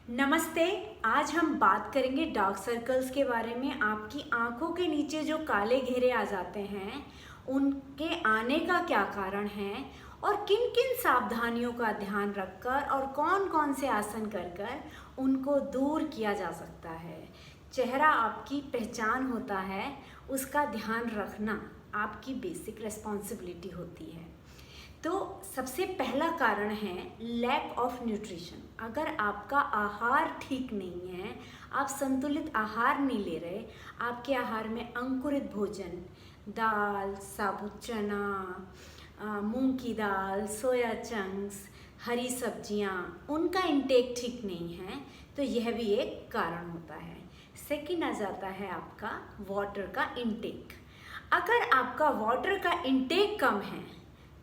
नमस्ते। आज हम बात करेंगे डार्क सर्कल्स के बारे में। आपकी आंखों के नीचे जो काले घेरे आ जाते हैं उनके आने का क्या कारण है और किन किन सावधानियों का ध्यान रखकर और कौन कौन से आसन कर कर उनको दूर किया जा सकता है। चेहरा आपकी पहचान होता है, उसका ध्यान रखना आपकी बेसिक रिस्पॉन्सिबिलिटी होती है। तो सबसे पहला कारण है लैक ऑफ न्यूट्रिशन। अगर आपका आहार ठीक नहीं है, आप संतुलित आहार नहीं ले रहे, आपके आहार में अंकुरित भोजन, दाल, साबुत चना, मूंग की दाल, सोया चंक्स, हरी सब्जियां, उनका इंटेक ठीक नहीं है, तो यह भी एक कारण होता है। सेकंड आ जाता है आपका वाटर का इंटेक। अगर आपका वाटर का इंटेक कम है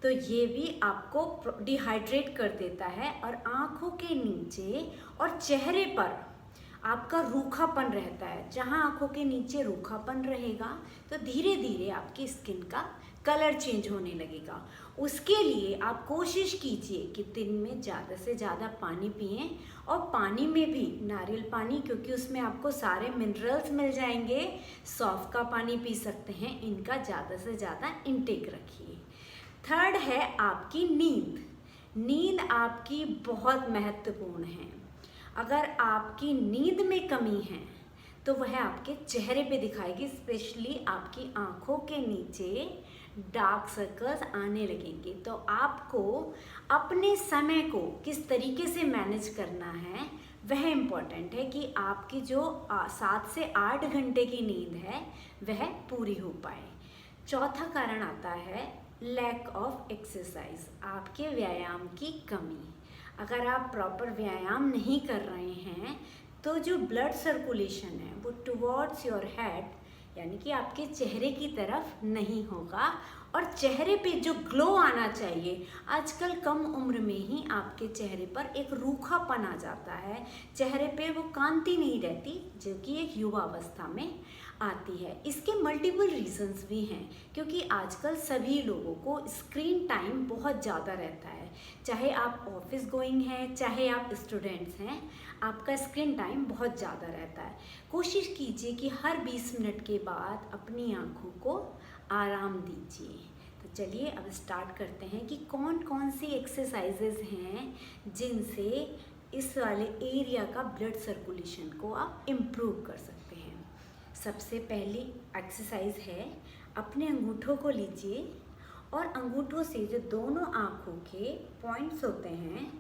तो ये भी आपको डिहाइड्रेट कर देता है और आँखों के नीचे और चेहरे पर आपका रूखापन रहता है। जहाँ आँखों के नीचे रूखापन रहेगा तो धीरे धीरे आपकी स्किन का कलर चेंज होने लगेगा। उसके लिए आप कोशिश कीजिए कि दिन में ज़्यादा से ज़्यादा पानी पिएं और पानी में भी नारियल पानी, क्योंकि उसमें आपको सारे मिनरल्स मिल जाएंगे। सौंफ का पानी पी सकते हैं, इनका ज़्यादा से ज़्यादा इंटेक रखिए। थर्ड है आपकी नींद। नींद आपकी बहुत महत्वपूर्ण है। अगर आपकी नींद में कमी है तो वह आपके चेहरे पे दिखाएगी, स्पेशली आपकी आँखों के नीचे डार्क सर्कल्स आने लगेंगे। तो आपको अपने समय को किस तरीके से मैनेज करना है वह इम्पॉर्टेंट है कि आपकी जो 7 से 8 घंटे की नींद है वह पूरी हो पाए। चौथा कारण आता है लैक ऑफ एक्सरसाइज, आपके व्यायाम की कमी। अगर आप प्रॉपर व्यायाम नहीं कर रहे हैं तो जो ब्लड सर्कुलेशन है वो टुवर्ड्स योर हेड, यानी कि आपके चेहरे की तरफ नहीं होगा और चेहरे पे जो ग्लो आना चाहिए, आजकल कम उम्र में ही आपके चेहरे पर एक रूखापन आ जाता है, चेहरे पे वो कांति नहीं रहती जो कि एक युवा अवस्था में आती है। इसके मल्टीपल रीजंस भी हैं, क्योंकि आजकल सभी लोगों को स्क्रीन टाइम बहुत ज़्यादा रहता है। चाहे आप ऑफिस गोइंग हैं, चाहे आप स्टूडेंट्स हैं, आपका स्क्रीन टाइम बहुत ज़्यादा रहता है। कोशिश कीजिए कि हर 20 मिनट के बाद अपनी आँखों को आराम दीजिए। तो चलिए अब स्टार्ट करते हैं कि कौन कौन सी एक्सरसाइजेज हैं जिनसे इस वाले एरिया का ब्लड सर्कुलेशन को आप इम्प्रूव कर सकते हैं। सबसे पहली एक्सरसाइज है, अपने अंगूठों को लीजिए और अंगूठों से जो दोनों आँखों के पॉइंट्स होते हैं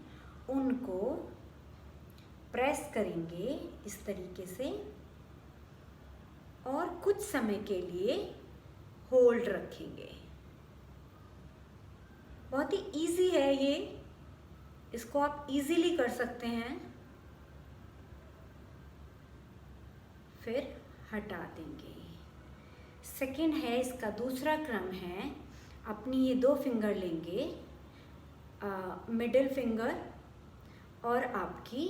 उनको प्रेस करेंगे इस तरीके से और कुछ समय के लिए होल्ड रखेंगे। बहुत ही इजी है ये, इसको आप इजीली कर सकते हैं। फिर हटा देंगे। सेकंड है, इसका दूसरा क्रम है, अपनी ये 2 फिंगर लेंगे, मिडिल फिंगर और आपकी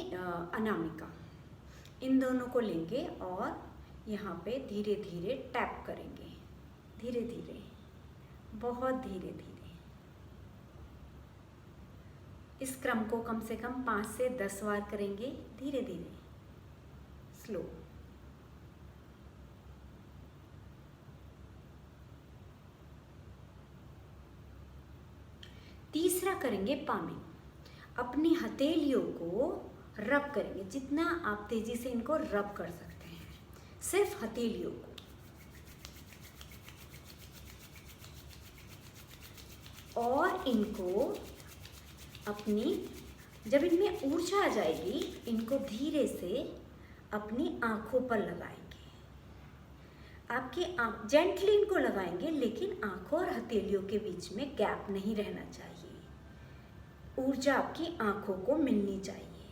अनामिका, इन दोनों को लेंगे और यहाँ पे धीरे धीरे टैप करेंगे, धीरे धीरे, बहुत धीरे धीरे। इस क्रम को कम से कम 5 से 10 बार करेंगे, धीरे धीरे, स्लो। तीसरा करेंगे पामिंग। अपनी हथेलियों को रब करेंगे, जितना आप तेजी से इनको रब कर सकते हैं, सिर्फ हथेलियों को। और इनको अपनी, जब इनमें ऊर्जा आ जाएगी, इनको धीरे से अपनी आँखों पर लगाएंगे। आपकी आँख जेंटली इनको लगाएंगे, लेकिन आँखों और हथेलियों के बीच में गैप नहीं रहना चाहिए। ऊर्जा आपकी आँखों को मिलनी चाहिए।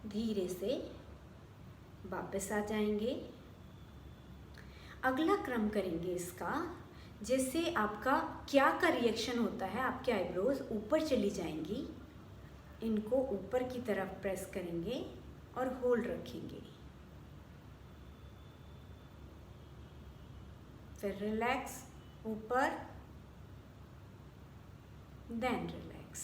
धीरे से वापस आ जाएंगे। अगला क्रम करेंगे इसका, जैसे आपका क्या का रिएक्शन होता है, आपके आईब्रोज ऊपर चली जाएंगी, इनको ऊपर की तरफ प्रेस करेंगे और होल्ड रखेंगे। फिर रिलैक्स, ऊपर, देन रिलैक्स।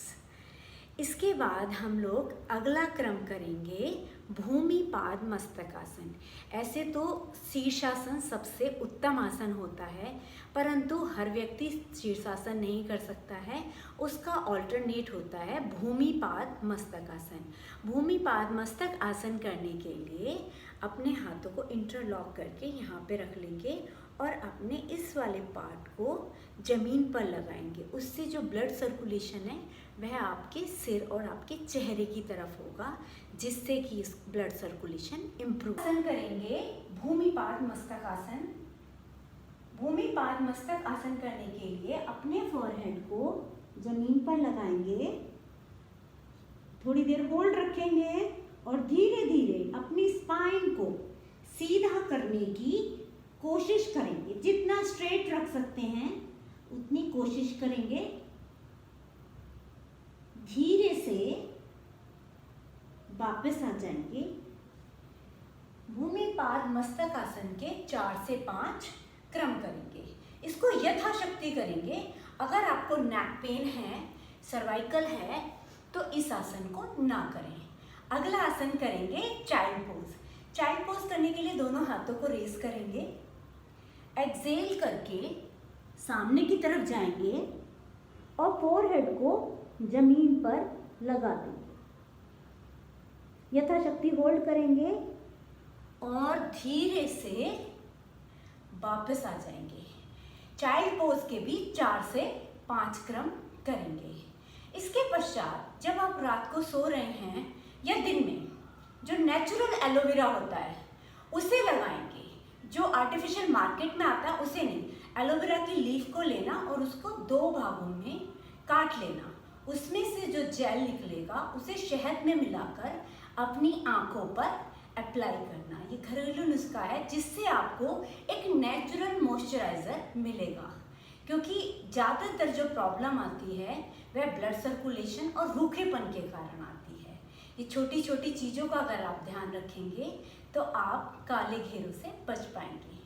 इसके बाद हम लोग अगला क्रम करेंगे भूमिपाद मस्तकासन। ऐसे तो शीर्षासन सबसे उत्तम आसन होता है, परंतु हर व्यक्ति शीर्षासन नहीं कर सकता है, उसका ऑल्टरनेट होता है भूमिपाद मस्तकासन। भूमिपाद मस्तक आसन करने के लिए अपने हाथों को इंटरलॉक करके यहाँ पे रख लेंगे और अपने इस वाले पार्ट को ज़मीन पर लगाएंगे। उससे जो ब्लड सर्कुलेशन है वह आपके सिर और आपके चेहरे की तरफ होगा, जिससे कि इस ब्लड सर्कुलेशन इम्प्रूव। आसन करेंगे भूमिपाद मस्तक आसन। भूमिपाद मस्तक आसन करने के लिए अपने फोरहेड को जमीन पर लगाएंगे, थोड़ी देर होल्ड रखेंगे और धीरे धीरे अपनी स्पाइन को सीधा करने की कोशिश करेंगे। जितना स्ट्रेट रख सकते हैं उतनी कोशिश करेंगे। धीरे से वापस आ जाएंगे। भूमिपाद मस्तक आसन के 4 से 5 क्रम करेंगे। इसको यथाशक्ति करेंगे। अगर आपको नेक पेन है, सर्वाइकल है, तो इस आसन को ना करें। अगला आसन करेंगे चाइल्ड पोज। चाइल्ड पोज करने के लिए दोनों हाथों को रेस करेंगे, एक्सेल करके सामने की तरफ जाएंगे और फोरहेड को जमीन पर लगा देंगे। यथाशक्ति होल्ड करेंगे और धीरे से वापस आ जाएंगे। चाइल्ड पोज के भी 4 से 5 क्रम करेंगे। इसके पश्चात जब आप रात को सो रहे हैं या दिन में, जो नेचुरल एलोवेरा होता है उसे लगाएंगे। जो आर्टिफिशियल मार्केट में आता है उसे नहीं, एलोवेरा की लीफ को लेना और उसको 2 भागों में काट लेना। उसमें से जो जेल निकलेगा उसे शहद में मिलाकर अपनी आंखों पर अप्लाई करना। ये घरेलू नुस्खा है जिससे आपको एक नेचुरल मॉइस्चराइज़र मिलेगा, क्योंकि ज़्यादातर जो प्रॉब्लम आती है वह ब्लड सर्कुलेशन और रूखेपन के कारण आती है। ये छोटी छोटी चीज़ों का अगर आप ध्यान रखेंगे तो आप काले घेरों से बच पाएंगे।